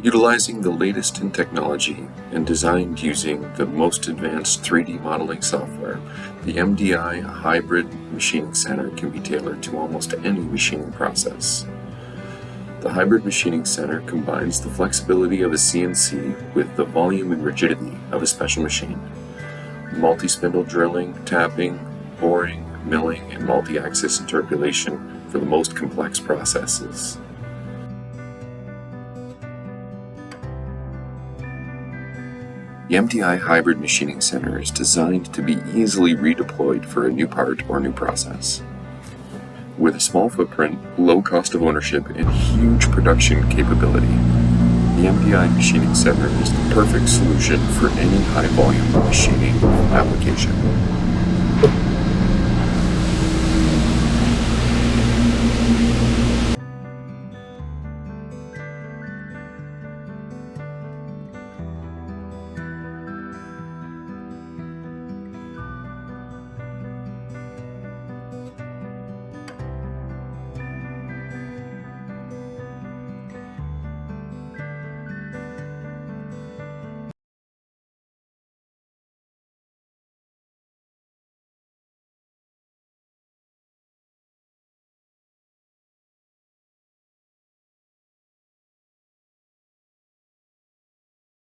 Utilizing the latest in technology and designed using the most advanced 3D modeling software, the MDI Hybrid Machining Center can be tailored to almost any machining process. The Hybrid Machining Center combines the flexibility of a CNC with the volume and rigidity of a special machine. Multi-spindle drilling, tapping, boring, milling, and multi-axis interpolation for the most complex processes. The MDI Hybrid Machining Center is designed to be easily redeployed for a new part or new process. With a small footprint, low cost of ownership, and huge production capability, the MDI Machining Center is the perfect solution for any high-volume machining application.